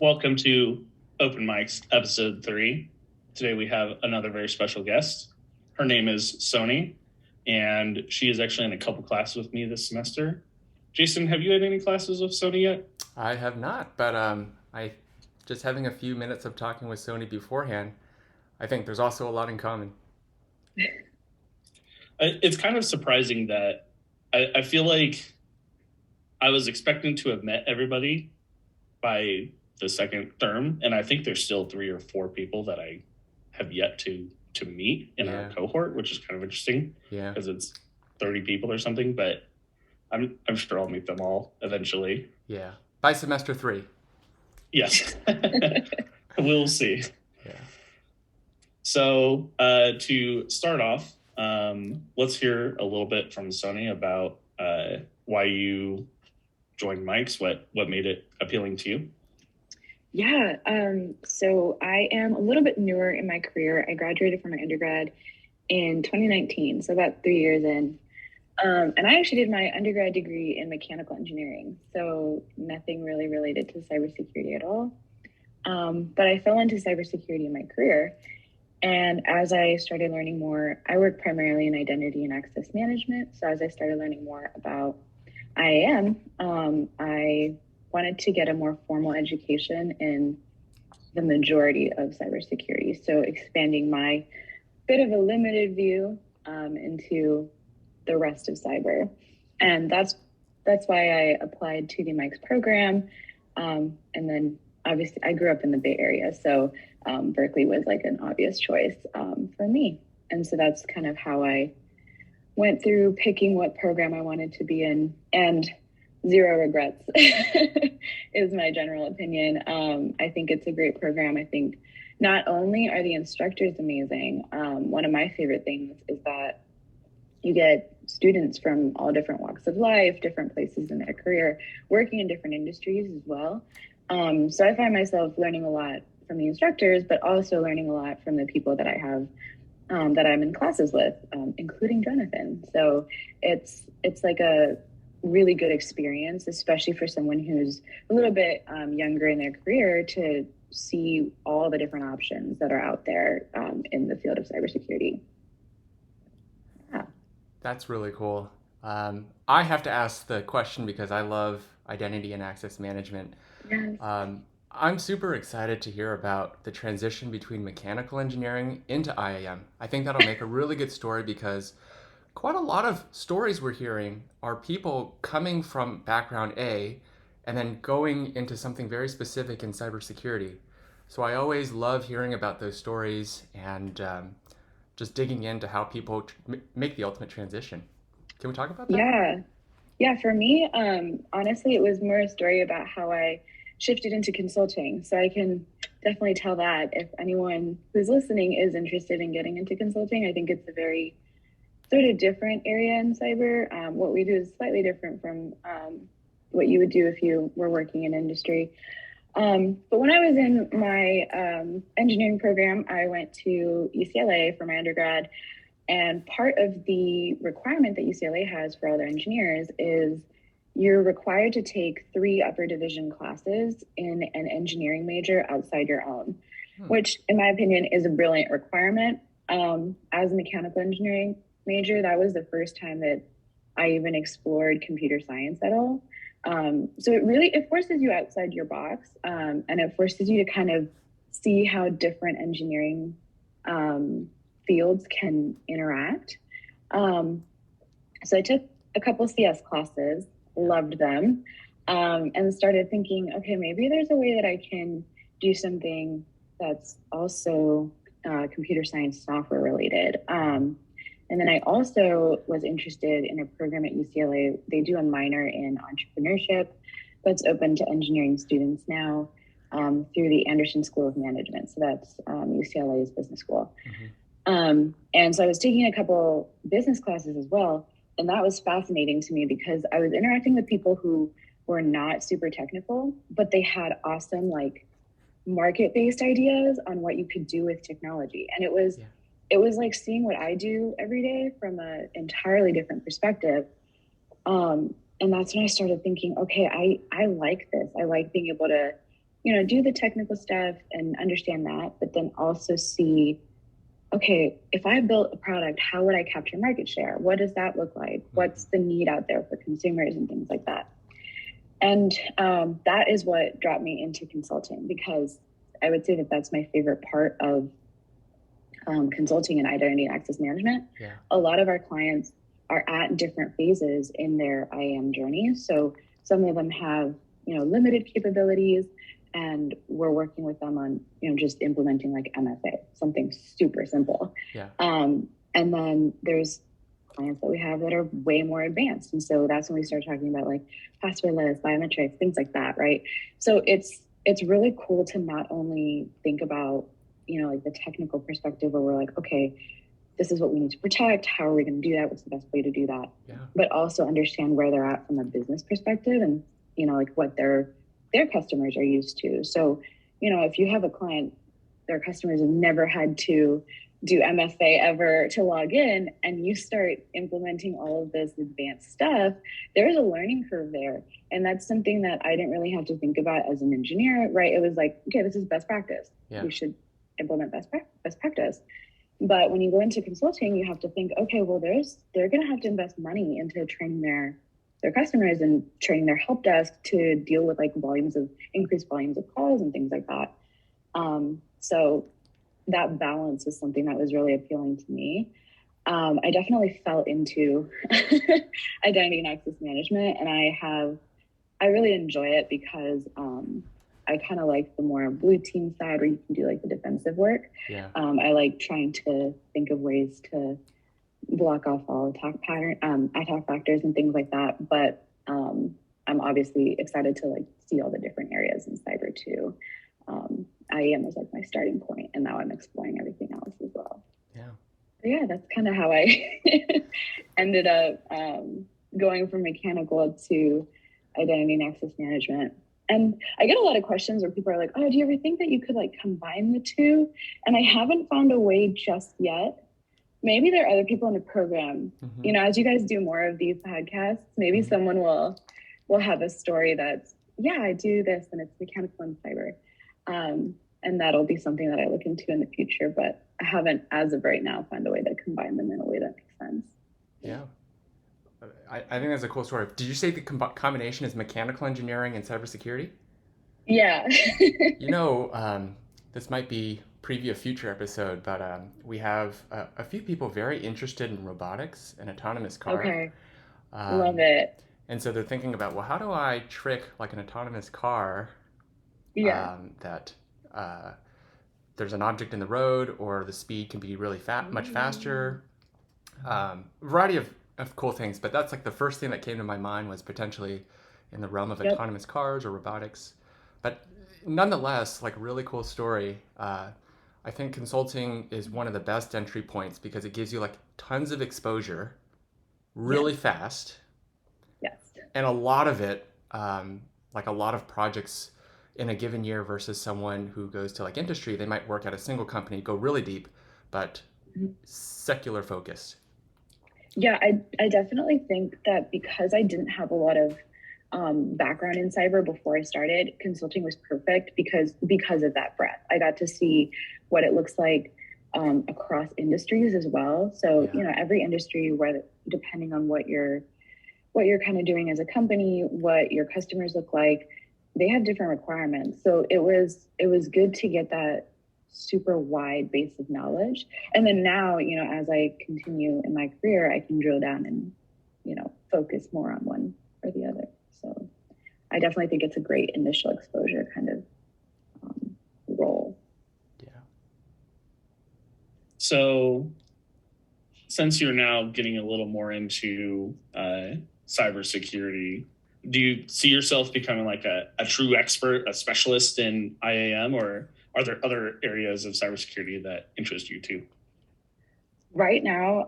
Welcome to OpenMICS episode 3. Today we have another very special guest. Her name is Sohni, and she is actually in a couple classes with me this semester. Jason, have you had any classes with Sohni yet? I have not, but I just having a few minutes of talking with Sony beforehand, I think there's also a lot in common. It's kind of surprising that I feel like I was expecting to have met everybody by the second term, and I think there's still 3 or 4 people that I have yet to meet in our Yeah, cohort, which is kind of interesting yeah, because it's 30 people or something. But I'm sure I'll meet them all eventually. yeah. By semester 3. Yes, we'll see. Yeah. So to start off, let's hear a little bit from Sohni about why you joined Mike's. What made it appealing to you? So I am a little bit newer in my career. I graduated from my undergrad in 2019, so about 3 years in. And I actually did my undergrad degree in mechanical engineering, so nothing really related to cybersecurity at all. But I fell into cybersecurity in my career. And as I started learning more, I work primarily in identity and access management. So as I started learning more about IAM, I wanted to get a more formal education in the majority of cybersecurity. So expanding my bit of a limited view into the rest of cyber. And that's why I applied to the Mike's program. And then obviously I grew up in the Bay Area. So Berkeley was like an obvious choice for me. And so that's kind of how I went through picking what program I wanted to be in, and zero regrets is my general opinion. I think it's a great program. I think not only are the instructors amazing, one of my favorite things is that you get students from all different walks of life, different places in their career, working in different industries as well. So I find myself learning a lot from the instructors, but also learning a lot from the people that I have that I'm in classes with, including Jonathan. So it's like a really good experience, especially for someone who's a little bit younger in their career, to see all the different options that are out there in the field of cybersecurity. Yeah. That's really cool. I have to ask the question because I love identity and access management. Yes. Um, I'm super excited to hear about the transition between mechanical engineering into IAM. I think that'll make a really good story because quite a lot of stories we're hearing are people coming from background A and then going into something very specific in cybersecurity. So I always love hearing about those stories and just digging into how people make the ultimate transition. Can we talk about that? Yeah. Yeah, for me, honestly, it was more a story about how I shifted into consulting. So I can definitely tell that if anyone who's listening is interested in getting into consulting, I think it's a very sort of different area in cyber. What we do is slightly different from what you would do if you were working in industry. But when I was in my engineering program, I went to UCLA for my undergrad. And part of the requirement that UCLA has for all their engineers is you're required to take 3 upper division classes in an engineering major outside your own, Hmm. which, in my opinion, is a brilliant requirement. As a mechanical engineering major, that was the first time that I even explored computer science at all. So it forces you outside your box, and it forces you to kind of see how different engineering fields can interact. Um, so I took a couple CS classes, loved them, and started thinking, okay, maybe there's a way that I can do something that's also computer science software related. And then I also was interested in a program at UCLA. They do a minor in entrepreneurship that's open to engineering students now through the Anderson School of Management. So that's UCLA's business school. Mm-hmm. And so I was taking a couple business classes as well. And that was fascinating to me because I was interacting with people who were not super technical, but they had awesome, like, market-based ideas on what you could do with technology. And Yeah. it was like seeing what I do every day from an entirely different perspective. And that's when I started thinking, okay, I like this. I like being able to do the technical stuff and understand that, but then also see, okay, if I built a product, how would I capture market share? What does that look like? What's the need out there for consumers and things like that? And that is what dropped me into consulting, because I would say that that's my favorite part of consulting and identity and access management. Yeah. A lot of our clients are at different phases in their IAM journey. So some of them have, limited capabilities, and we're working with them on, just implementing like MFA, something super simple. Yeah. And then there's clients that we have that are way more advanced. And so that's when we start talking about like passwordless, biometrics, things like that, right? So it's really cool to not only think about, like the technical perspective where we're like, okay, this is what we need to protect. How are we going to do that? What's the best way to do that? Yeah. But also understand where they're at from a business perspective and, like what their customers are used to. So, if you have a client, their customers have never had to do MFA ever to log in, and you start implementing all of this advanced stuff, there's a learning curve there. And that's something that I didn't really have to think about as an engineer, right? It was like, okay, this is best practice. Yeah. We should implement best practice. But when you go into consulting, you have to think, okay, well, they're going to have to invest money into training their customers and training their help desk to deal with like increased volumes of calls and things like that. So that balance is something that was really appealing to me. I definitely fell into identity and access management, and I really enjoy it because I kind of like the more blue team side where you can do like the defensive work. Yeah. I like trying to think of ways to block off all attack factors and things like that. But I'm obviously excited to like see all the different areas in cyber too. IAM was like my starting point, and now I'm exploring everything else as well. Yeah. But yeah, that's kind of how I ended up going from mechanical to identity and access management. And I get a lot of questions where people are like, oh, do you ever think that you could like combine the two? And I haven't found a way just yet. Maybe there are other people in the program, as you guys do more of these podcasts, maybe someone will have a story that's, yeah, I do this and it's mechanical and cyber. And that'll be something that I look into in the future, but I haven't, as of right now, found a way to combine them in a way that makes sense. Yeah. I think that's a cool story. Did you say the combination is mechanical engineering and cybersecurity? Yeah. This might be preview a future episode, but we have a few people very interested in robotics and autonomous car. Okay. Love it. And so they're thinking about, well, how do I trick like an autonomous car that there's an object in the road, or the speed can be really much faster. Variety of cool things, but that's like the first thing that came to my mind was potentially in the realm of autonomous cars or robotics. But nonetheless, like really cool story. I think consulting is one of the best entry points because it gives you like tons of exposure really fast. Yes. And a lot of it, like a lot of projects in a given year versus someone who goes to like industry, they might work at a single company, go really deep, but secular focused. Yeah, I definitely think that because I didn't have a lot of background in cyber before I started, consulting was perfect because of that breadth. I got to see what it looks like across industries as well. So, every industry, where depending on what you're kind of doing as a company, what your customers look like, they have different requirements. So it was good to get that super wide base of knowledge. And then now, as I continue in my career, I can drill down and, focus more on one or the other. So I definitely think it's a great initial exposure kind of role. Yeah. So since you're now getting a little more into cybersecurity, do you see yourself becoming like a true expert, a specialist in IAM, or are there other areas of cybersecurity that interest you too? Right now,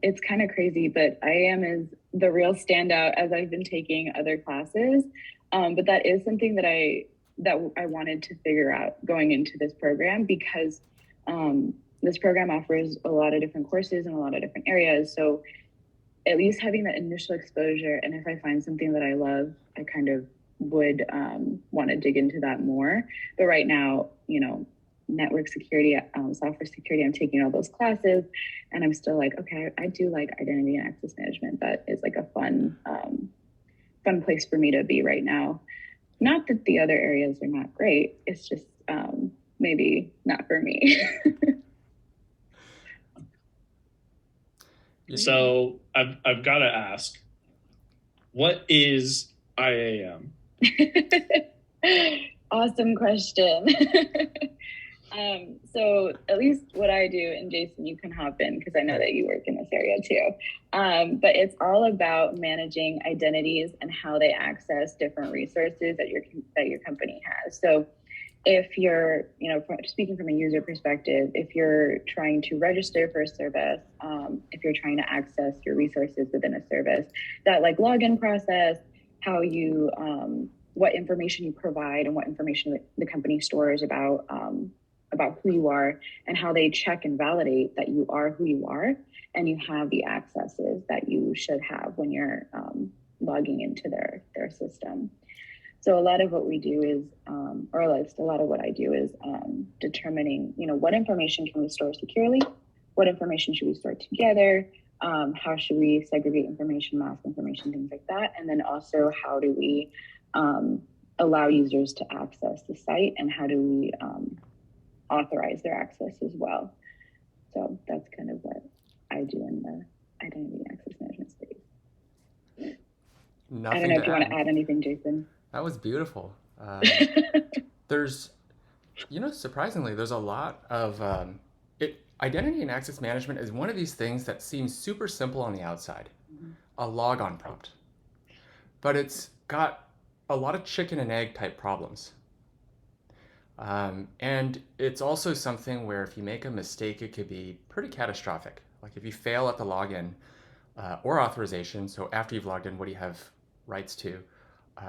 it's kind of crazy, but IAM is the real standout as I've been taking other classes. But that is something that I wanted to figure out going into this program, because this program offers a lot of different courses in a lot of different areas. So at least having that initial exposure, and if I find something that I love, I kind of would want to dig into that more. But right now, network security, software security, I'm taking all those classes, and I'm still like, okay, I do like identity and access management. That is like a fun place for me to be right now. Not that the other areas are not great. It's just maybe not for me. So I've got to ask, what is IAM? Awesome question. So at least what I do, and Jason, you can hop in because I know that you work in this area too. But it's all about managing identities and how they access different resources that your company has. So if you're, speaking from a user perspective, if you're trying to register for a service, if you're trying to access your resources within a service, that like login process, how you, what information you provide and what information the company stores about who you are, and how they check and validate that you are who you are and you have the accesses that you should have when you're logging into their system. So a lot of what we do is, or at least a lot of what I do is determining, what information can we store securely? What information should we store together? How should we segregate information, mask information, things like that? And then also, how do we allow users to access the site, and how do we authorize their access as well? So that's kind of what I do in the identity and access management space. I don't know if you want to add anything, Jason. That was beautiful. There's, surprisingly, there's a lot of identity and access management is one of these things that seems super simple on the outside, a logon prompt, but it's got a lot of chicken and egg type problems. And it's also something where if you make a mistake, it could be pretty catastrophic. Like if you fail at the login or authorization, so after you've logged in, what do you have rights to?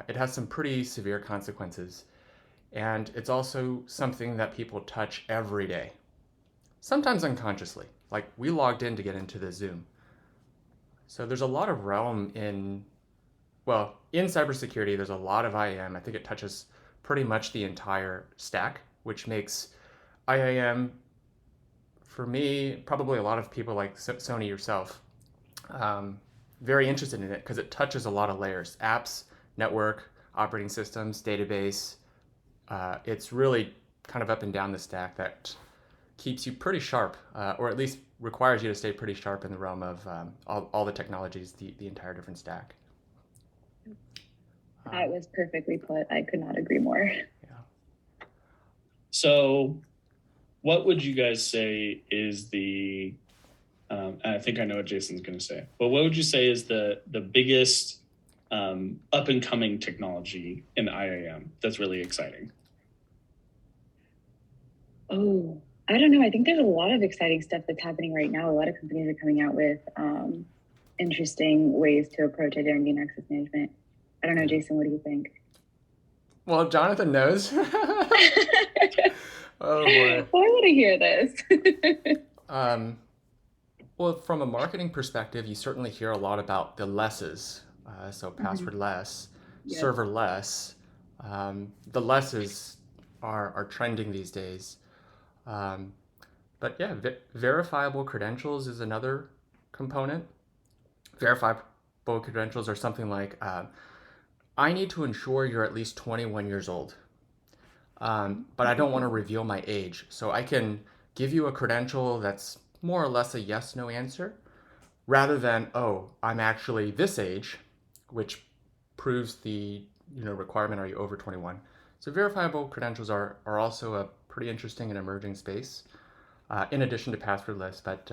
It has some pretty severe consequences. And it's also something that people touch every day, sometimes unconsciously. Like we logged in to get into the Zoom. So there's a lot of realm in cybersecurity, there's a lot of IAM. I think it touches pretty much the entire stack, which makes IAM, for me, probably a lot of people like Sohni yourself, very interested in it because it touches a lot of layers, apps, network, operating systems, database. It's really kind of up and down the stack that keeps you pretty sharp, or at least requires you to stay pretty sharp in the realm of all the technologies, the entire different stack. That was perfectly put. I could not agree more. Yeah. So what would you guys say is the, I think I know what Jason's going to say, but what would you say is the biggest up and coming technology in IAM that's really exciting? Oh, I don't know. I think there's a lot of exciting stuff that's happening right now. A lot of companies are coming out with interesting ways to approach identity and access management. I don't know, Jason, what do you think? Well, Jonathan knows. Oh boy. Why would I hear this? Well, from a marketing perspective, you certainly hear a lot about the lesses. So passwordless, Yes. serverless. The lesses are trending these days. But yeah, verifiable credentials is another component. Verifiable credentials are something like, I need to ensure you're at least 21 years old, but I don't want to reveal my age. So I can give you a credential that's more or less a yes/no answer, rather than, oh, I'm actually this age, which proves the requirement, are you over 21? So verifiable credentials are also a pretty interesting and emerging space, in addition to passwordless. But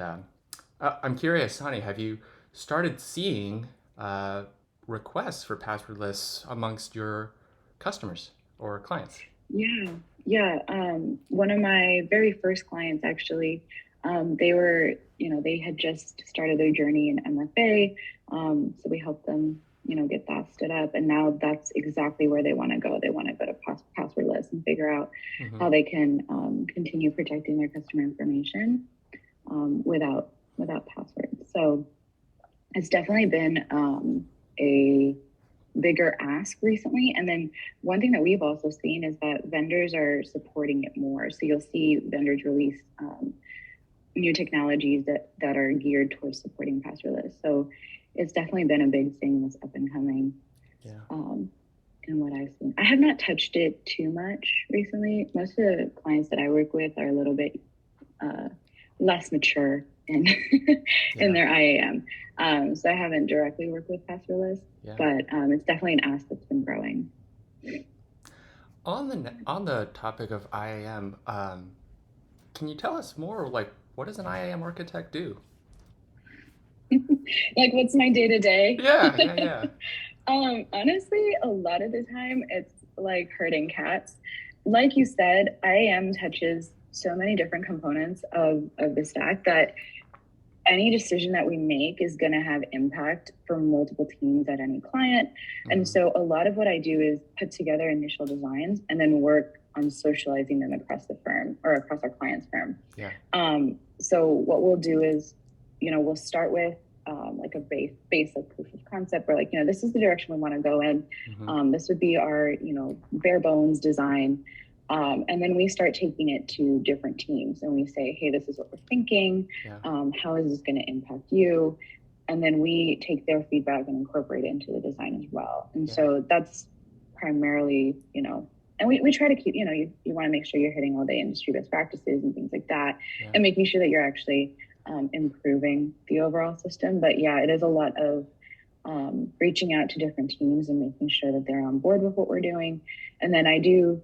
I'm curious, Sohni, have you started seeing requests for passwordless amongst your customers or clients? Yeah. One of my very first clients, actually, they were, they had just started their journey in MFA. So we helped them, get that stood up. And now that's exactly where they want to go. They want to go to passwordless and figure out how they can continue protecting their customer information without passwords. So it's definitely been bigger ask recently. And then one thing that we've also seen is that vendors are supporting it more. So you'll see vendors release new technologies that are geared towards supporting passwordless. So it's definitely been a big thing that's up and coming. Yeah. In what I've seen, I have not touched it too much recently. Most of the clients that I work with are a little bit less mature in in their IAM. So I haven't directly worked with Passwordless, but it's definitely an ask that's been growing. On the topic of IAM, can you tell us more? Like, what does an IAM architect do? Like, what's my day to day? Yeah. Honestly, a lot of the time it's like herding cats. Like you said, IAM touches so many different components of the stack that any decision that we make is going to have impact for multiple teams at any client. And so a lot of what I do is put together initial designs and then work on socializing them across the firm or across our client's firm. So what we'll do is, we'll start with like a basic proof of concept where, like, this is the direction we want to go in. This would be our, bare bones design. And then we start taking it to different teams and we say, hey, this is what we're thinking. How is this going to impact you? And then we take their feedback and incorporate it into the design as well. And so that's primarily, and we try to keep, you want to make sure you're hitting all the industry best practices and things like that, and making sure that you're actually improving the overall system. But it is a lot of reaching out to different teams and making sure that they're on board with what we're doing. And then I do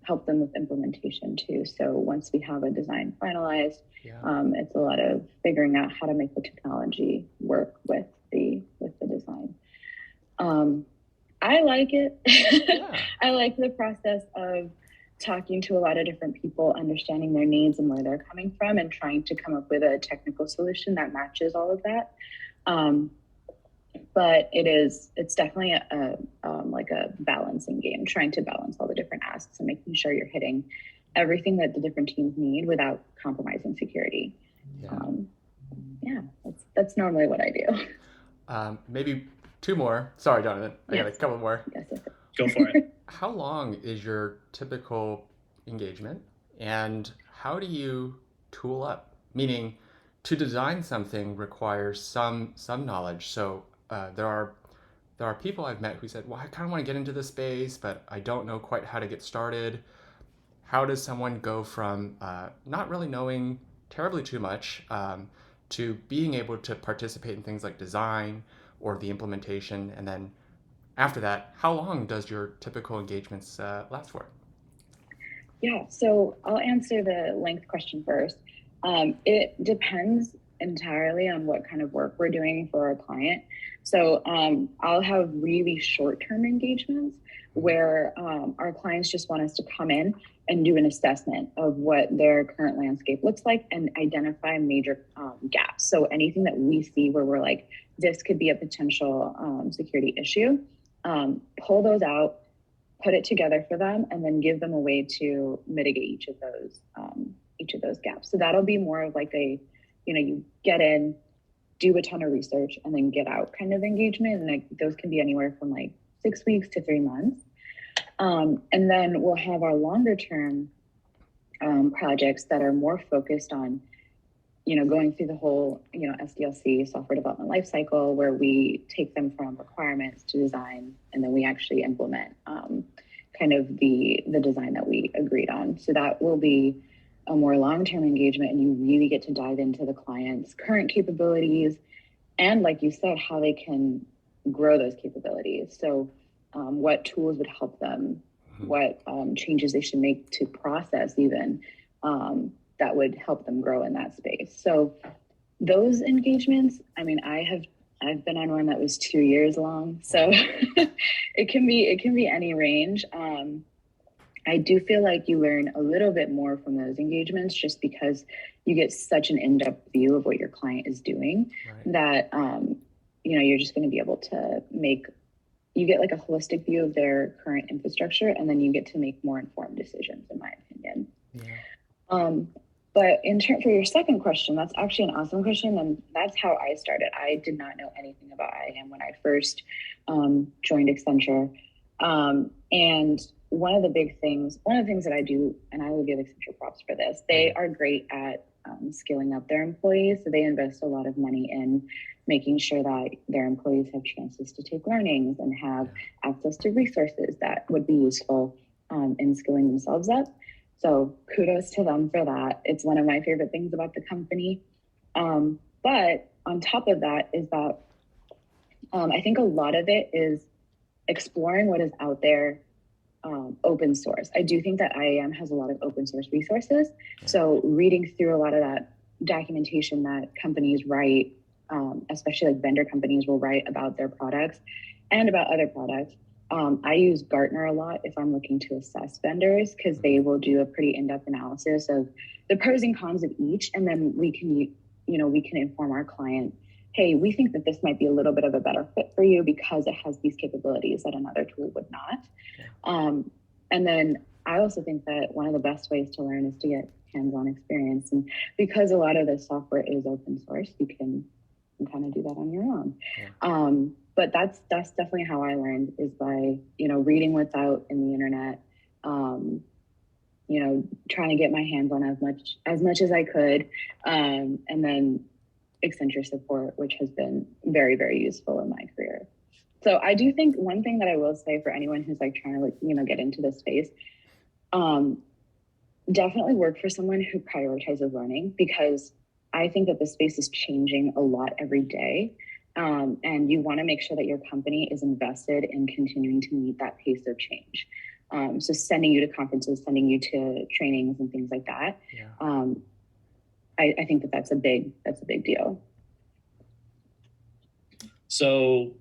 help them with implementation too. So once we have a design finalized, it's a lot of figuring out how to make the technology work with the design. I like it. I like the process of talking to a lot of different people, understanding their needs and where they're coming from, and trying to come up with a technical solution that matches all of that. But it's definitely like a balancing game, trying to balance all the different asks and making sure you're hitting everything that the different teams need without compromising security. That's normally what I do. Maybe two more. Sorry, Donovan. I got a couple more. Yes. Go for it. How long is your typical engagement, and how do you tool up? Meaning, to design something requires some knowledge. So there are people I've met who said, well, I kind of want to get into this space, but I don't know quite how to get started. How does someone go from not really knowing terribly too much to being able to participate in things like design or the implementation? And then after that, how long does your typical engagements last for? So I'll answer the length question first. It depends entirely on what kind of work we're doing for our client. So I'll have really short-term engagements where our clients just want us to come in and do an assessment of what their current landscape looks like and identify major gaps. So anything that we see where we're like, this could be a potential security issue, pull those out, put it together for them, and then give them a way to mitigate each of those gaps. So that'll be more of like a, you get in, do a ton of research, and then get out kind of engagement. And like those can be anywhere from like 6 weeks to 3 months. And then we'll have our longer term projects that are more focused on, going through the whole, SDLC, software development lifecycle, where we take them from requirements to design, and then we actually implement kind of the design that we agreed on. So that will be a more long-term engagement, and you really get to dive into the client's current capabilities and, like you said, how they can grow those capabilities. So what tools would help them, what changes they should make to process even that would help them grow in that space. So those engagements, I've been on one that was 2 years long. So it can be any range. I do feel like you learn a little bit more from those engagements just because you get such an in-depth view of what your client is doing that, you're just going to be able to you get like a holistic view of their current infrastructure, and then you get to make more informed decisions, in my opinion. But for your second question, that's actually an awesome question. And that's how I started. I did not know anything about IAM when I first joined Accenture. And one of the things that I do, and I will give Accenture props for this, they are great at skilling up their employees. So they invest a lot of money in making sure that their employees have chances to take learnings and have access to resources that would be useful in skilling themselves up. So kudos to them for that. It's one of my favorite things about the company. But on top of that is that I think a lot of it is exploring what is out there open source. I do think that IAM has a lot of open source resources. So reading through a lot of that documentation that companies write, especially like vendor companies will write about their products and about other products. I use Gartner a lot if I'm looking to assess vendors, because they will do a pretty in-depth analysis of the pros and cons of each. And then we can inform our client, hey, we think that this might be a little bit of a better fit for you because it has these capabilities that another tool would not. And then I also think that one of the best ways to learn is to get hands-on experience. And because a lot of this software is open source, you can kind of do that on your own. But that's definitely how I learned, is by, reading what's out in the internet, trying to get my hands on as much as I could. And then Accenture support, which has been very, very useful in my career. So I do think one thing that I will say for anyone who's like trying to get into this space, definitely work for someone who prioritizes learning, because I think that the space is changing a lot every day. And you want to make sure that your company is invested in continuing to meet that pace of change. So sending you to conferences, sending you to trainings and things like that. I think that that's a big deal. So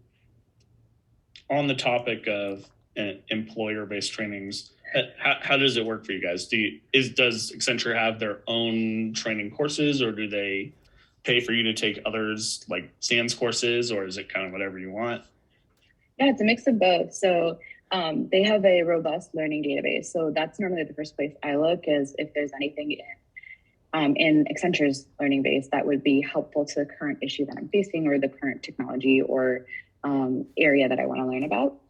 on the topic of employer-based trainings, how does it work for you guys? Does Accenture have their own training courses, or do they pay for you to take others like SANS courses, or is it kind of whatever you want? Yeah, it's a mix of both. So they have a robust learning database. So that's normally the first place I look, is if there's anything in Accenture's learning base that would be helpful to the current issue that I'm facing, or the current technology or area that I want to learn about.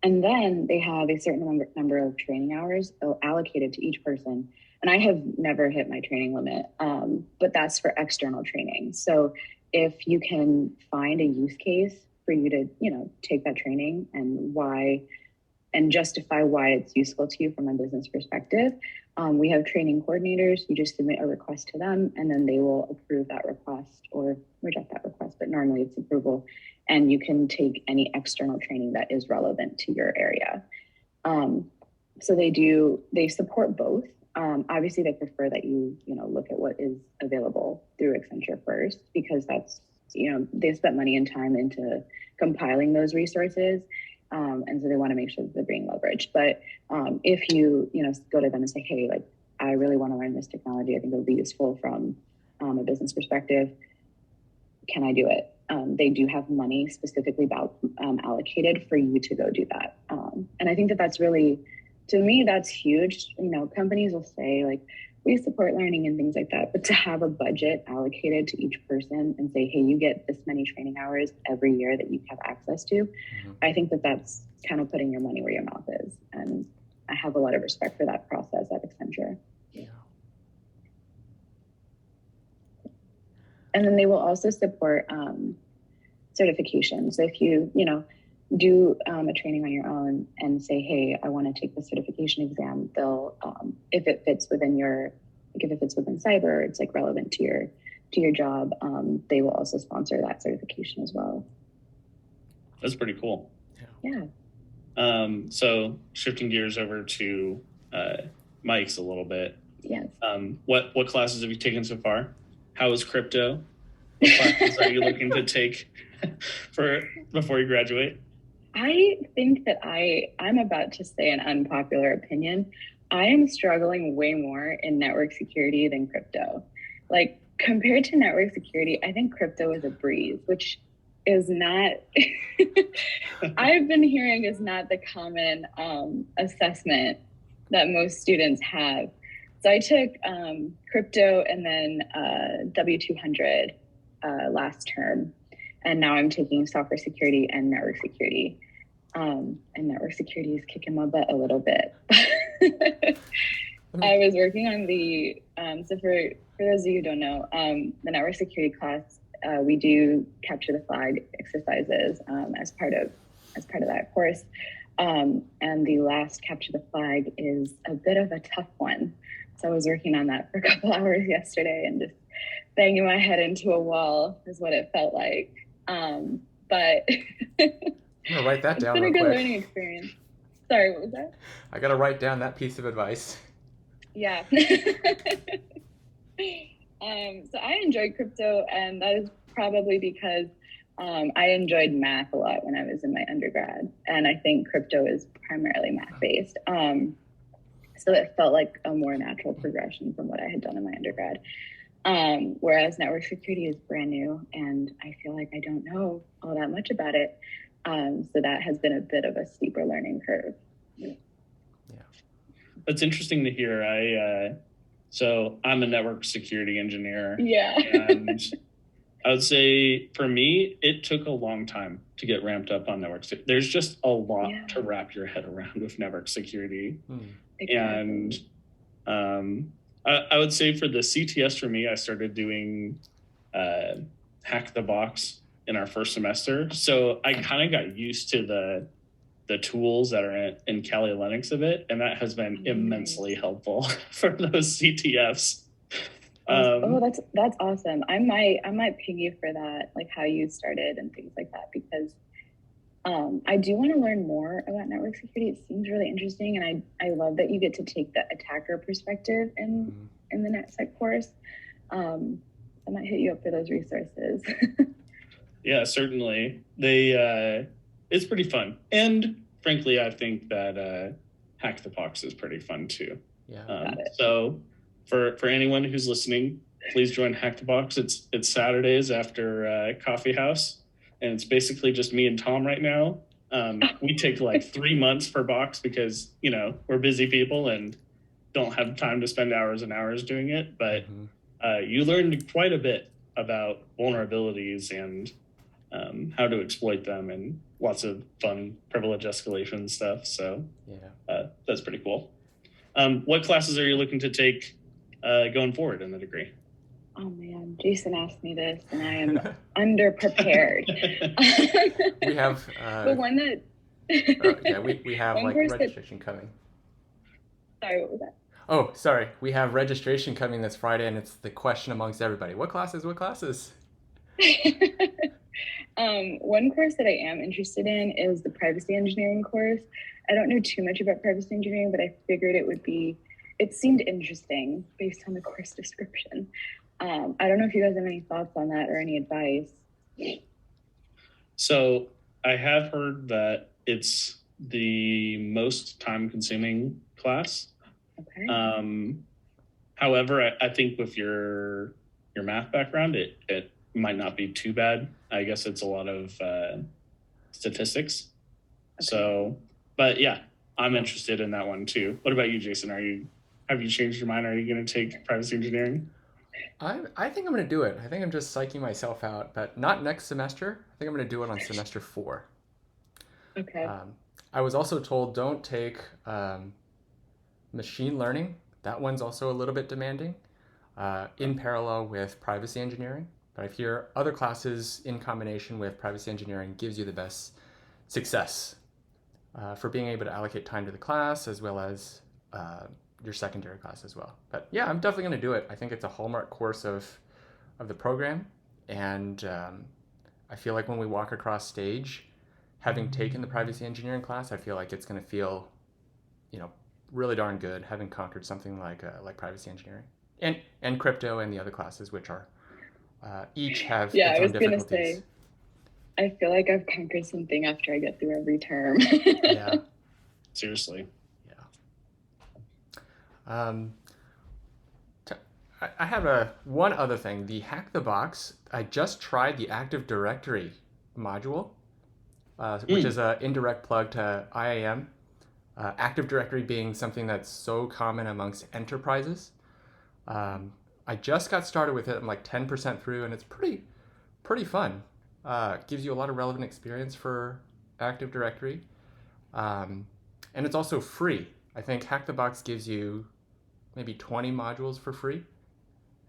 And then they have a certain number of training hours allocated to each person. And I have never hit my training limit, but that's for external training. So if you can find a use case for you to, take that training and justify why it's useful to you from a business perspective, we have training coordinators. You just submit a request to them, and then they will approve that request or reject that request, but normally it's approval. And you can take any external training that is relevant to your area. So they support both. Obviously, they prefer that you look at what is available through Accenture first, because that's, they spent money and time into compiling those resources. And so they want to make sure that they're being leveraged. But if you, go to them and say, hey, like, I really want to learn this technology, I think it would be useful from a business perspective, can I do it? They do have money specifically allocated for you to go do that. And I think that that's really, to me, that's huge. Companies will say, like, we support learning and things like that, but to have a budget allocated to each person and say, hey, you get this many training hours every year that you have access to, I think that that's kind of putting your money where your mouth is. And I have a lot of respect for that process at Accenture. Yeah. And then they will also support certification. So if you, do a training on your own and say, hey, I want to take the certification exam, they'll, if it fits within cyber, it's like relevant to your job, they will also sponsor that certification as well. That's pretty cool. Yeah. So shifting gears over to MICS a little bit. Yes. What classes have you taken so far? How is crypto? What classes are you looking to take before you graduate? I think that I'm about to say an unpopular opinion. I am struggling way more in network security than crypto. Like, compared to network security, I think crypto is a breeze, which is not, I've been hearing is not the common assessment that most students have. So I took crypto and then W200 last term. And now I'm taking software security and network security. and network security is kicking my butt a little bit. I was working on the, so for those of you who don't know, the network security class, we do capture the flag exercises as part of that course. And the last capture the flag is a bit of a tough one. So I was working on that for a couple hours yesterday and just banging my head into a wall is what it felt like. But I'm gonna write that down real quick. It's been a good learning experience. Sorry, what was that? I gotta write down that piece of advice. Yeah. So I enjoyed crypto, and that is probably because I enjoyed math a lot when I was in my undergrad, and I think crypto is primarily math-based. So it felt like a more natural progression from what I had done in my undergrad. Whereas network security is brand new, and I feel like I don't know all that much about it. So that has been a bit of a steeper learning curve. Yeah. That's interesting to hear. So I'm a network security engineer. Yeah. And I would say for me, it took a long time to get ramped up on network security. There's just a lot to wrap your head around with network security. Exactly. And I would say for the CTS for me, I started doing Hack the Box in our first semester. So I kind of got used to the tools that are in Kali Linux of it, and that has been immensely helpful for those CTFs. That's awesome. I might ping you for that, like how you started and things like that, because I do want to learn more about network security. It seems really interesting, and I love that you get to take the attacker perspective in the NetSec course. I might hit you up for those resources. Yeah, certainly. It's pretty fun, and frankly, I think that Hack the Box is pretty fun too. Yeah. So for anyone who's listening, please join Hack the Box. It's Saturdays after Coffee House. And it's basically just me and Tom right now. We take like 3 months per box because, we're busy people and don't have time to spend hours and hours doing it. But you learned quite a bit about vulnerabilities and how to exploit them and lots of fun privilege escalation stuff. So that's pretty cool. What classes are you looking to take going forward in the degree? Oh man, Jason asked me this, and I am underprepared. We have the one that we have like registration coming. Sorry, what was that? Oh, sorry. We have registration coming this Friday, and it's the question amongst everybody. What classes? What classes? One course that I am interested in is the privacy engineering course. I don't know too much about privacy engineering, but I figured it seemed interesting based on the course description. I don't know if you guys have any thoughts on that or any advice. So I have heard that it's the most time-consuming class. Okay. However, I think with your math background, it might not be too bad. I guess it's a lot of statistics. Okay. So, but yeah, I'm interested in that one too. What about you, Jason? Have you changed your mind? Are you going to take privacy engineering? I think I'm going to do it. I think I'm just psyching myself out, but not next semester. I think I'm going to do it on semester 4. Okay. I was also told don't take machine learning. That one's also a little bit demanding in parallel with privacy engineering. But I hear other classes in combination with privacy engineering gives you the best success for being able to allocate time to the class as well as your secondary class as well. But yeah, I'm definitely going to do it. I think it's a hallmark course of the program. And I feel like when we walk across stage, having taken the privacy engineering class, I feel like it's going to feel, really darn good having conquered something like privacy engineering and crypto and the other classes, which are each have its own difficulties. Yeah, I was going to say, I feel like I've conquered something after I get through every term. Yeah. Seriously. I have one other thing. The Hack the Box, I just tried the Active Directory module, which is an indirect plug to IAM. Active Directory being something that's so common amongst enterprises. I just got started with it. I'm like 10% through, and it's pretty fun. Gives you a lot of relevant experience for Active Directory. And it's also free. I think Hack the Box gives you maybe 20 modules for free.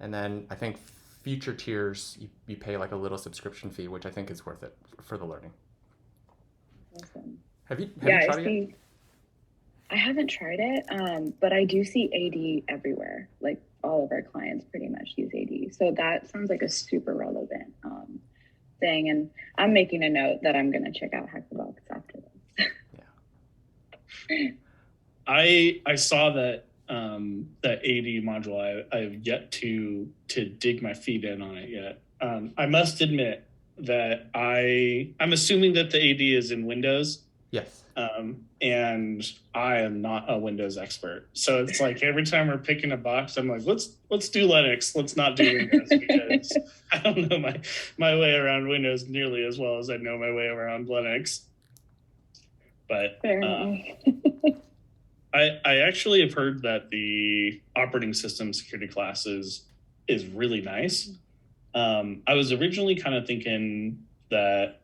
And then I think future tiers, you pay like a little subscription fee, which I think is worth it for the learning. Awesome. Have you Yeah, tried it yet? I haven't tried it, but I do see AD everywhere. Like all of our clients pretty much use AD. So that sounds like a super relevant thing. And I'm making a note that I'm going to check out Hack the Box after this. Yeah. I saw that that AD module. I have yet to dig my feet in on it yet. I must admit that I'm assuming that the AD is in Windows. Yes. And I am not a Windows expert. So it's like every time we're picking a box, I'm like, let's do Linux. Let's not do Windows, because I don't know my way around Windows nearly as well as I know my way around Linux. But I actually have heard that the operating system security class is really nice. I was originally kind of thinking that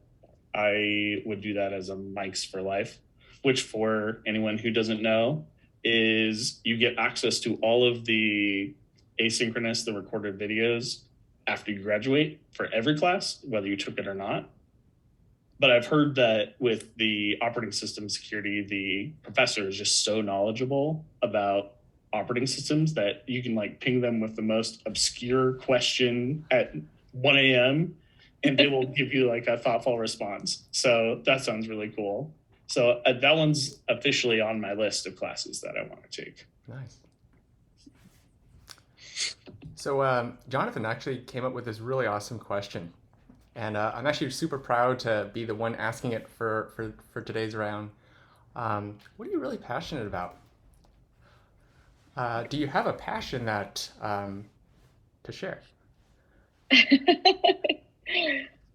I would do that as a MICS for life, which, for anyone who doesn't know, is you get access to all of the asynchronous, the recorded videos after you graduate for every class, whether you took it or not. But I've heard that with the operating system security, the professor is just so knowledgeable about operating systems that you can like ping them with the most obscure question at 1 a.m. and they will give you like a thoughtful response. So that sounds really cool. So that one's officially on my list of classes that I want to take. Nice. So Jonathan actually came up with this really awesome question. And I'm actually super proud to be the one asking it for today's round. What are you really passionate about? Do you have a passion that to share?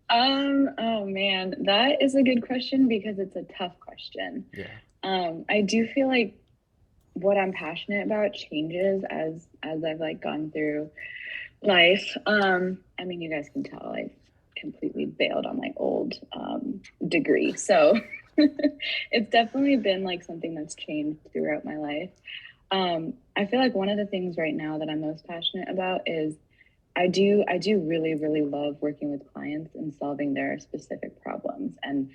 Oh man, that is a good question because it's a tough question. Yeah. I do feel like what I'm passionate about changes as I've like gone through life. I mean, you guys can tell I've completely bailed on my old degree, so it's definitely been like something that's changed throughout my life. I feel like one of the things right now that I'm most passionate about is I do really, really love working with clients and solving their specific problems. And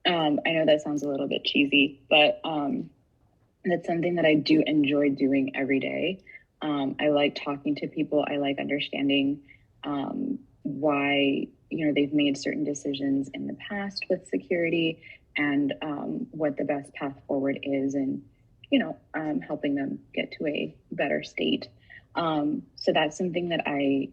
I know that sounds a little bit cheesy, but that's something that I do enjoy doing every day. I like talking to people. I like understanding why, they've made certain decisions in the past with security, and what the best path forward is, and, helping them get to a better state. So that's something that I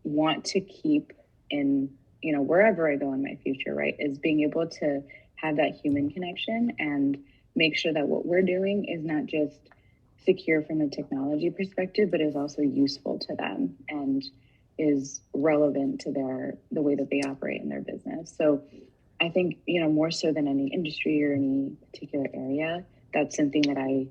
want to keep in, wherever I go in my future, right, is being able to have that human connection and make sure that what we're doing is not just secure from a technology perspective, but is also useful to them and is relevant to the way that they operate in their business. So I think, more so than any industry or any particular area, that's something that I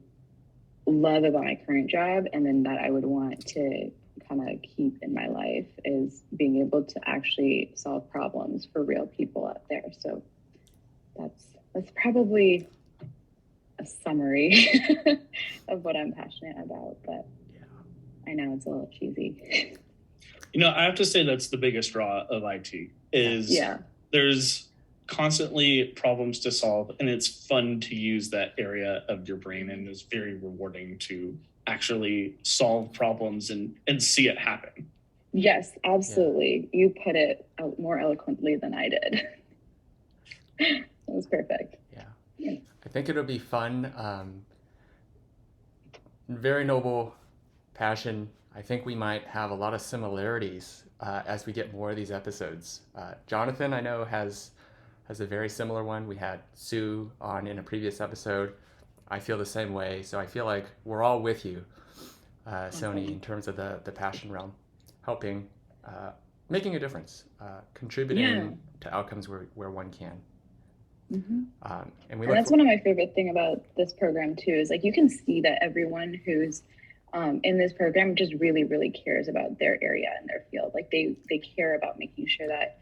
love about my current job, and then that I would want to kind of keep in my life, is being able to actually solve problems for real people out there. So that's probably a summary of what I'm passionate about, but yeah. I know it's a little cheesy. I have to say that's the biggest draw of IT is there's constantly problems to solve, and it's fun to use that area of your brain, and it's very rewarding to actually solve problems and see it happen. Yes, absolutely. Yeah. You put it more eloquently than I did. That was perfect. Yeah. I think it'll be fun. Very noble passion. I think we might have a lot of similarities as we get more of these episodes. Jonathan, I know, has a very similar one. We had Sue on in a previous episode. I feel the same way. So I feel like we're all with you, Sohni, in terms of the passion realm, helping, making a difference, contributing to outcomes where one can. Mm-hmm. And that's one of my favorite thing about this program too, is like you can see that everyone who's in this program just really, really cares about their area and their field. Like they care about making sure that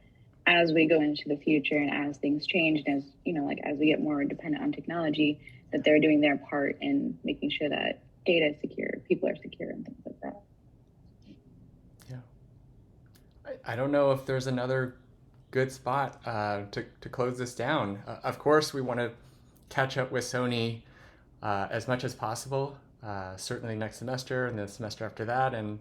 as we go into the future and as things change and as, you know, like as we get more dependent on technology, that they're doing their part in making sure that data is secure, people are secure, and things like that. Yeah. I don't know if there's another good spot to close this down. Of course, we want to catch up with Sohni as much as possible, certainly next semester and the semester after that. And,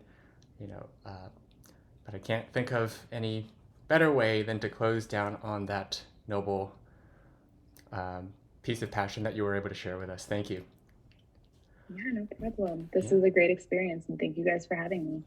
you know, but I can't think of any better way than to close down on that noble piece of passion that you were able to share with us. Thank you. Yeah, no problem. This is a great experience, and thank you guys for having me.